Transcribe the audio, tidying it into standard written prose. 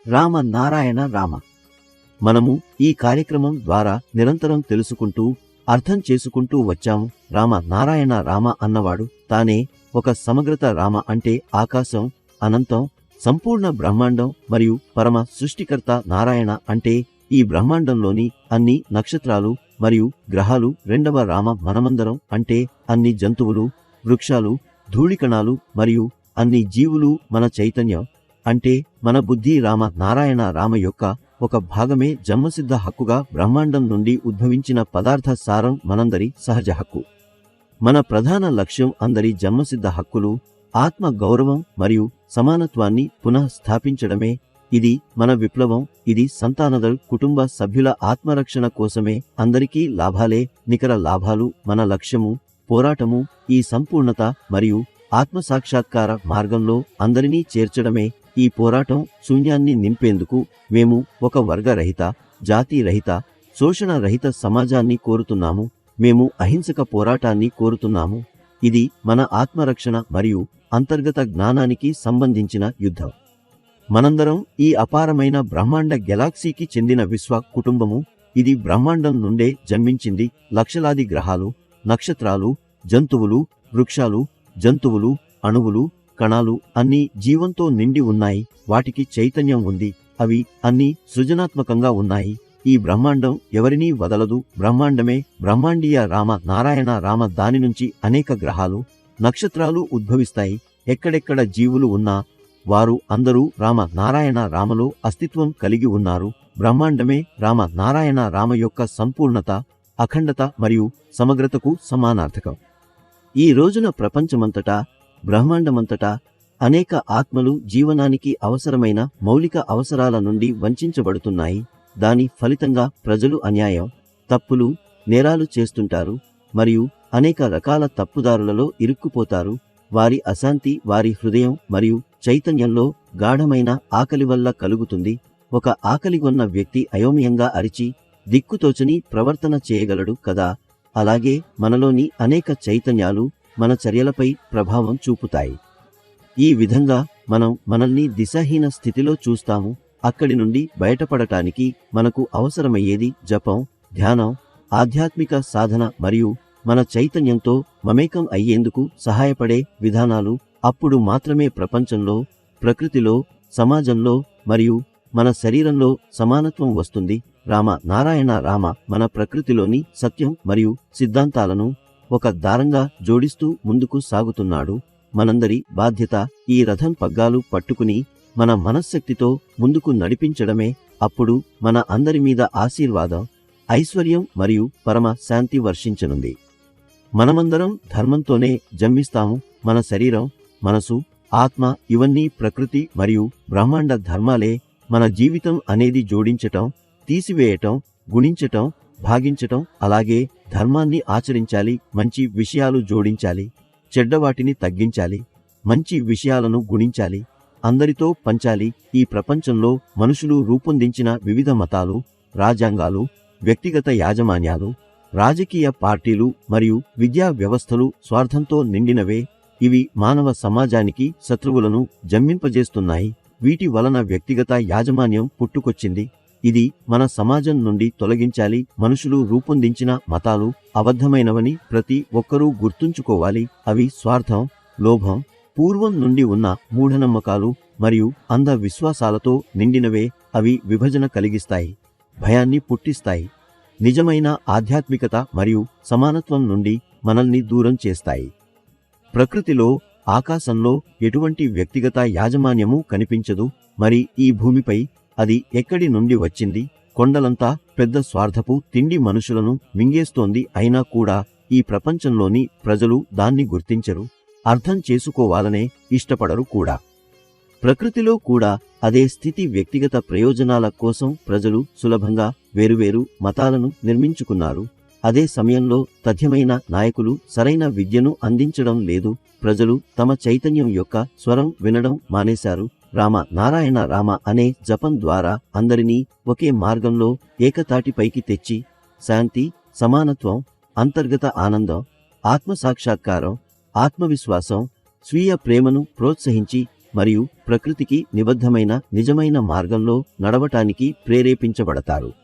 రామ నారాయణ రామ. మనము ఈ కార్యక్రమం ద్వారా నిరంతరం తెలుసుకుంటూ అర్థం చేసుకుంటూ వచ్చాము. రామ నారాయణ రామ అన్నవాడు తానే ఒక సమగ్రత. రామ అంటే ఆకాశం, అనంతం, సంపూర్ణ బ్రహ్మాండం మరియు పరమ సృష్టికర్త. నారాయణ అంటే ఈ బ్రహ్మాండంలోని అన్ని నక్షత్రాలు మరియు గ్రహాలు. రెండవ రామ మనమందరం అంటే అన్ని జంతువులు, వృక్షాలు, ధూళికణాలు మరియు అన్ని జీవులు. మన చైతన్యం అంటే మన బుద్ధి. రామ నారాయణ రామ యొక్క ఒక భాగమే జన్మసిద్ధ హక్కుగా బ్రహ్మాండం నుండి ఉద్భవించిన పదార్థ సారం మనందరి సహజ హక్కు. మన ప్రధాన లక్ష్యం అందరి జన్మసిద్ధ హక్కులు, ఆత్మ గౌరవం మరియు సమానత్వాన్ని పునః స్థాపించడమే. ఇది మన విప్లవం. ఇది సంతానదల్ కుటుంబ సభ్యుల ఆత్మరక్షణ కోసమే. అందరికీ లాభాలే నికర లాభాలు మన లక్ష్యము. పోరాటము ఈ సంపూర్ణత మరియు ఆత్మసాక్షాత్కార మార్గంలో అందరినీ చేర్చడమే. ఈ పోరాటం శూన్యాన్ని నింపేందుకు మేము ఒక వర్గరహిత, జాతి రహిత, శోషణ రహిత సమాజాన్ని కోరుతున్నాము. మేము అహింసక పోరాటాన్ని కోరుతున్నాము. ఇది మన ఆత్మరక్షణ మరియు అంతర్గత జ్ఞానానికి సంబంధించిన యుద్ధం. మనందరం ఈ అపారమైన బ్రహ్మాండ గెలాక్సీకి చెందిన విశ్వ కుటుంబము. ఇది బ్రహ్మాండం నుండే జన్మించింది. లక్షలాది గ్రహాలు, నక్షత్రాలు, జంతువులు, వృక్షాలు, జంతువులు, అణువులు, కణాలు అన్నీ జీవంతో నిండి ఉన్నాయి. వాటికి చైతన్యం ఉంది. అవి అన్నీ సృజనాత్మకంగా ఉన్నాయి. ఈ బ్రహ్మాండం ఎవరినీ వదలదు. బ్రహ్మాండమే బ్రహ్మాండీయ. రామ నారాయణ రామ. దాని నుంచి అనేక గ్రహాలు, నక్షత్రాలు ఉద్భవిస్తాయి. ఎక్కడెక్కడ జీవులు ఉన్నా వారు అందరూ రామ నారాయణ రామలో అస్తిత్వం కలిగి ఉన్నారు. బ్రహ్మాండమే రామ నారాయణ రామ యొక్క సంపూర్ణత, అఖండత మరియు సమగ్రతకు సమానార్థకం. ఈ రోజున ప్రపంచమంతటా, బ్రహ్మాండమంతటా అనేక ఆత్మలు జీవనానికి అవసరమైన మౌలిక అవసరాల నుండి వంచబడుతున్నాయి. దాని ఫలితంగా ప్రజలు అన్యాయం, తప్పులు, నేరాలు చేస్తుంటారు మరియు అనేక రకాల తప్పుదారులలో ఇరుక్కుపోతారు. వారి అశాంతి వారి హృదయం మరియు చైతన్యంలో గాఢమైన ఆకలి వల్ల కలుగుతుంది. ఒక ఆకలిగొన్న వ్యక్తి అయోమయంగా అరిచి దిక్కుతోచని ప్రవర్తన చేయగలడు కదా. అలాగే మనలోని అనేక చైతన్యాలు మన చర్యలపై ప్రభావం చూపుతాయి. ఈ విధంగా మనం మనల్ని దిశాహీన స్థితిలో చూస్తాము. అక్కడి నుండి బయటపడటానికి మనకు అవసరమయ్యేది జపం, ధ్యానం, ఆధ్యాత్మిక సాధన మరియు మన చైతన్యంతో మమేకం అయ్యేందుకు సహాయపడే విధానాలు. అప్పుడు మాత్రమే ప్రపంచంలో, ప్రకృతిలో, సమాజంలో మరియు మన శరీరంలో సమానత్వం వస్తుంది. రామ నారాయణ రామ మన ప్రకృతిలోని సత్యం మరియు సిద్ధాంతాలను ఒక దారంగా జోడిస్తూ ముందుకు సాగుతున్నాడు. మనందరి బాధ్యత ఈ రథం పగ్గాలు పట్టుకుని మన మనశ్శక్తితో ముందుకు నడిపించడమే. అప్పుడు మన అందరి మీద ఆశీర్వాదం, ఐశ్వర్యం మరియు పరమ శాంతి వర్షించనుంది. మనమందరం ధర్మంతోనే జన్మిస్తాము. మన శరీరం, మనసు, ఆత్మ ఇవన్నీ ప్రకృతి మరియు బ్రహ్మాండ ధర్మాలే. మన జీవితం అనేది జోడించటం, తీసివేయటం, గుణించటం, భాగించటం. అలాగే ధర్మాన్ని ఆచరించాలి. మంచి విషయాలు జోడించాలి, చెడ్డవాటిని తగ్గించాలి, మంచి విషయాలను గుణించాలి, అందరితో పంచాలి. ఈ ప్రపంచంలో మనుషులు రూపొందించిన వివిధ మతాలు, రాజ్యాంగాలు, వ్యక్తిగత యాజమాన్యాలు, రాజకీయ పార్టీలు మరియు విద్యా వ్యవస్థలు స్వార్థంతో నిండినవే. ఇవి మానవ సమాజానికి శత్రువులను జన్మింపజేస్తున్నాయి. వీటి వలన వ్యక్తిగత యాజమాన్యం పుట్టుకొచ్చింది. ఇది మన సమాజం నుండి తొలగించాలి. మనుషులు రూపొందించిన మతాలు అబద్ధమైనవని ప్రతి ఒక్కరూ గుర్తుంచుకోవాలి. అవి స్వార్థం, లోభం, పూర్వం నుండి ఉన్న మూఢనమ్మకాలు మరియు అంధ విశ్వాసాలతో నిండినవే. అవి విభజన కలిగిస్తాయి, భయాన్ని పుట్టిస్తాయి, నిజమైన ఆధ్యాత్మికత మరియు సమానత్వం నుండి మనల్ని దూరం చేస్తాయి. ప్రకృతిలో, ఆకాశంలో ఎటువంటి వ్యక్తిగత యాజమాన్యము కనిపించదు. మరి ఈ భూమిపై అది ఎక్కడి నుండి వచ్చింది? కొండలంతా పెద్ద స్వార్థపు తిండి మనుషులను మింగేస్తోంది. అయినా కూడా ఈ ప్రపంచంలోని ప్రజలు దాన్ని గుర్తించరు, అర్థం చేసుకోవాలనే ఇష్టపడరు కూడా. ప్రకృతిలో కూడా అదే స్థితి. వ్యక్తిగత ప్రయోజనాల కోసం ప్రజలు సులభంగా వేరువేరు మతాలను నిర్మించుకున్నారు. అదే సమయంలో తథ్యమైన నాయకులు సరైన విద్యను అందించడం లేదు. ప్రజలు తమ చైతన్యం యొక్క స్వరం వినడం మానేశారు. రామ నారాయణ రామ అనే జపం ద్వారా అందరినీ ఒకే మార్గంలో ఏకతాటిపైకి తెచ్చి శాంతి, సమానత్వం, అంతర్గత ఆనందం, ఆత్మసాక్షాత్కారం, ఆత్మవిశ్వాసం, స్వీయ ప్రేమను ప్రోత్సహించి మరియు ప్రకృతికి నిబద్ధమైన నిజమైన మార్గంలో నడవటానికి ప్రేరేపించబడతారు.